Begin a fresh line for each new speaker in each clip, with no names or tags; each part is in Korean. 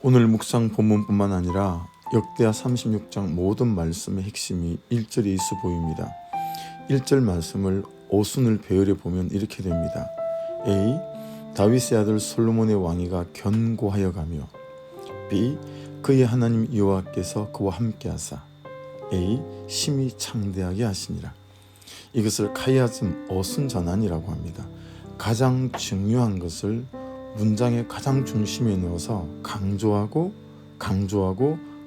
오늘 묵상 본문뿐만 아니라 역대하 36장 모든 말씀의 핵심이 1절에 있어 보입니다. 1절 말씀을 오순을 배열해 보면 이렇게 됩니다. A. 다윗의 아들 솔로몬의 왕위가 견고하여 가며 B. 그의 하나님 여호와께서 그와 함께하사 A. 심히 창대하게 하시니라. 이것을 카이아즘 어순 전환이라고 합니다. 가장 중요한 것을 문장의 가장 중심에 넣어서 강조하고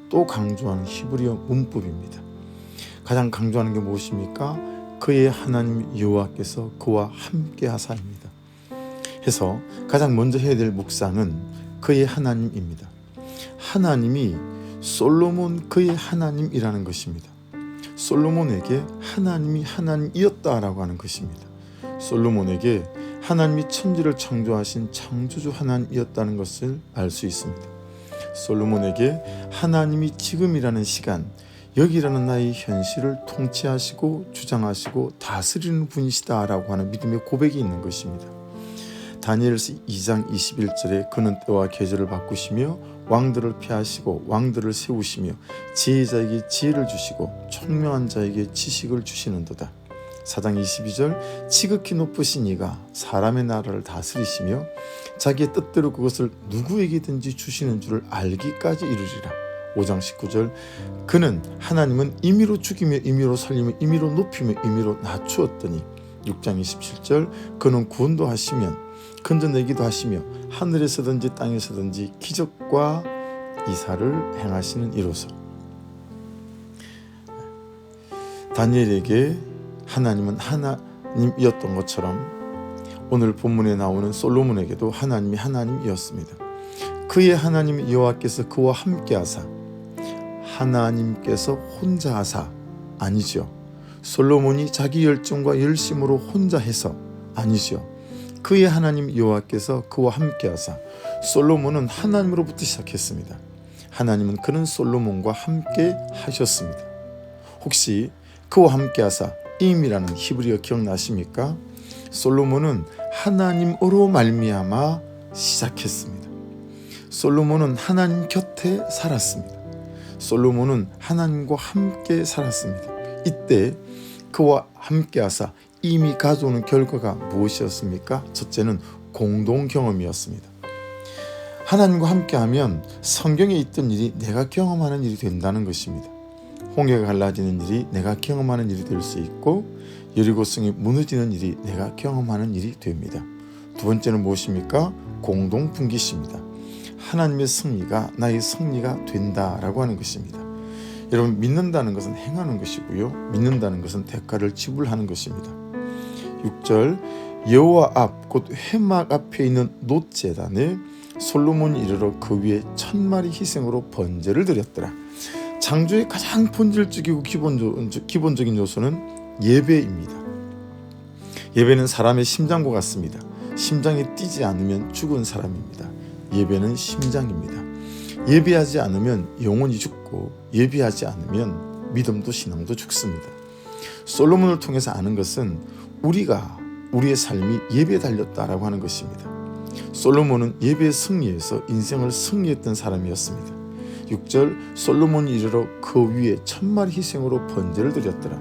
또 강조하는 히브리어 문법입니다. 가장 강조하는 게 무엇입니까? 그의 하나님 여호와께서 그와 함께 하사입니다. 해서 가장 먼저 해야 될 묵상은 그의 하나님입니다. 하나님이 솔로몬 그의 하나님이라는 것입니다. 솔로몬에게 하나님이 하나님이었다라고 하는 것입니다. 솔로몬에게 하나님이 천지를 창조하신 창조주 하나님이었다는 것을 알 수 있습니다. 솔로몬에게 하나님이 지금이라는 시간, 여기라는 나의 현실을 통치하시고 주장하시고 다스리는 분이시다라고 하는 믿음의 고백이 있는 것입니다. 다니엘서 2장 21절에 그는 때와 계절을 바꾸시며 왕들을 폐하시고 왕들을 세우시며 지혜자에게 지혜를 주시고 총명한 자에게 지식을 주시는도다. 4장 22절 지극히 높으신 이가 사람의 나라를 다스리시며 자기의 뜻대로 그것을 누구에게든지 주시는 줄을 알기까지 이르리라. 5장 19절 그는 하나님은 임의로 죽이며 임의로 살리며 임의로 높이며 임의로 낮추었더니 6장 27절 그는 구원도 하시면 건져내기도 하시며 하늘에서든지 땅에서든지 기적과 이사를 행하시는 이로서 다니엘에게 하나님은 하나님이었던 것처럼 오늘 본문에 나오는 솔로몬에게도 하나님이 하나님이었습니다. 그의 하나님 여호와께서 그와 함께 하사 하나님께서 혼자 하사 아니죠. 솔로몬이 자기 열정과 열심으로 혼자 해서 아니죠. 그의 하나님 여호와께서 그와 함께 하사 솔로몬은 하나님으로부터 시작했습니다. 하나님은 그는 솔로몬과 함께 하셨습니다. 혹시 그와 함께 하사 임이라는 히브리어 기억나십니까? 솔로몬은 하나님으로 말미암아 시작했습니다. 솔로몬은 하나님 곁에 살았습니다. 솔로몬은 하나님과 함께 살았습니다. 이때 그와 함께 하사 이미 가져오는 결과가 무엇이었습니까? 첫째는 공동 경험이었습니다. 하나님과 함께하면 성경에 있던 일이 내가 경험하는 일이 된다는 것입니다. 홍해가 갈라지는 일이 내가 경험하는 일이 될 수 있고 여리고성이 무너지는 일이 내가 경험하는 일이 됩니다. 두 번째는 무엇입니까? 공동 분깃입니다. 하나님의 승리가 나의 승리가 된다라고 하는 것입니다. 여러분, 믿는다는 것은 행하는 것이고요. 믿는다는 것은 대가를 지불하는 것입니다. 6절 여호와 앞 곧 회막 앞에 있는 놋제단에 솔로몬이 이르러 그 위에 1000마리 희생으로 번제를 드렸더라. 창조의 가장 본질적이고 기본적인 요소는 예배입니다. 예배는 사람의 심장과 같습니다. 심장이 뛰지 않으면 죽은 사람입니다. 예배는 심장입니다. 예배하지 않으면 영혼이 죽고 예배하지 않으면 믿음도 신앙도 죽습니다. 솔로몬을 통해서 아는 것은 우리의 삶이 예배에 달렸다라고 하는 것입니다. 솔로몬은 예배의 승리에서 인생을 승리했던 사람이었습니다. 6절 솔로몬이 이르러 그 위에 1000마리 희생으로 번제를 드렸더라.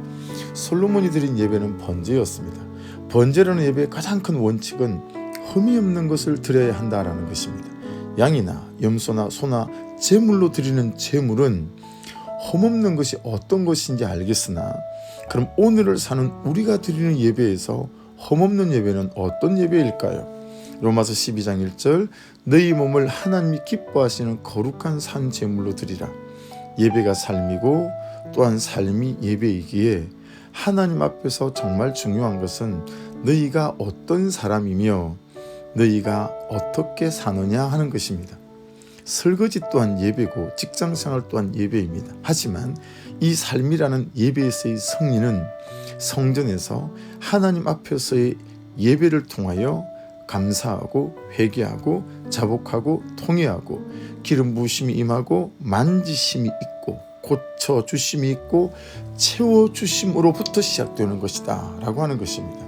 솔로몬이 드린 예배는 번제였습니다. 번제라는 예배의 가장 큰 원칙은 흠이 없는 것을 드려야 한다라는 것입니다. 양이나 염소나 소나 제물로 드리는 제물은 흠없는 것이 어떤 것인지 알겠으나 그럼 오늘을 사는 우리가 드리는 예배에서 흠없는 예배는 어떤 예배일까요? 로마서 12장 1절 너희 몸을 하나님이 기뻐하시는 거룩한 산 제물로 드리라. 예배가 삶이고 또한 삶이 예배이기에 하나님 앞에서 정말 중요한 것은 너희가 어떤 사람이며 너희가 어떻게 사느냐 하는 것입니다. 설거지 또한 예배고 직장생활 또한 예배입니다. 하지만 이 삶이라는 예배에서의 승리는 성전에서 하나님 앞에서의 예배를 통하여 감사하고 회개하고 자복하고 통회하고 기름 부으심이 임하고 만지심이 있고 고쳐주심이 있고 채워주심으로부터 시작되는 것이다 라고 하는 것입니다.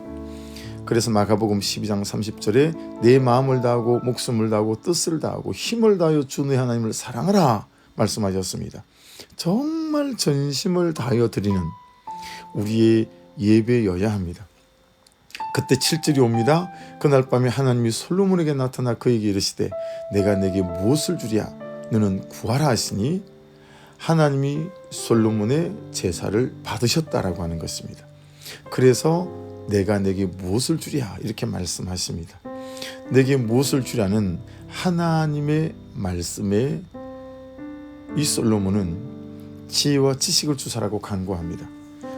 그래서 마가복음 12장 30절에 내 마음을 다하고 목숨을 다하고 뜻을 다하고 힘을 다하여 주 너의 하나님을 사랑하라 말씀하셨습니다. 정말 전심을 다하여 드리는 우리의 예배여야 합니다. 그때 7절이 옵니다. 그날 밤에 하나님이 솔로몬에게 나타나 그에게 이르시되 내가 내게 무엇을 주랴 너는 구하라 하시니 하나님이 솔로몬의 제사를 받으셨다라고 하는 것입니다. 그래서 내가 내게 무엇을 주랴 이렇게 말씀하십니다. 내게 무엇을 주랴는 하나님의 말씀에 이 솔로몬은 지혜와 지식을 주사라고 간구합니다.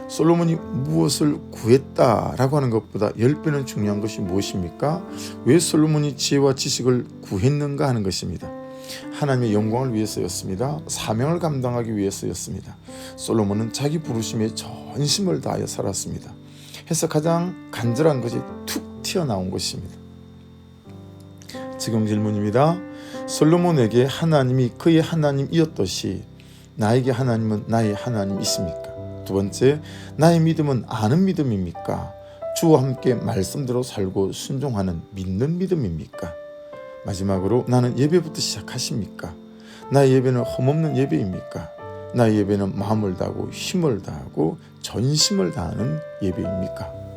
솔로몬이 무엇을 구했다라고 하는 것보다 10배는 중요한 것이 무엇입니까? 왜 솔로몬이 지혜와 지식을 구했는가 하는 것입니다. 하나님의 영광을 위해서였습니다. 사명을 감당하기 위해서였습니다. 솔로몬은 자기 부르심에 전심을 다하여 살았습니다. 해서 가장 간절한 것이 툭 튀어나온 것입니다. 지금 질문입니다. 솔로몬에게 하나님이 그의 하나님이었듯이 나에게 하나님은 나의 하나님이십니까? 두 번째, 나의 믿음은 아는 믿음입니까? 주와 함께 말씀대로 살고 순종하는 믿는 믿음입니까? 마지막으로 나는 예배부터 시작하십니까? 나의 예배는 흠없는 예배입니까? 나의 예배는 마음을 다하고 힘을 다하고 전심을 다하는 예배입니까?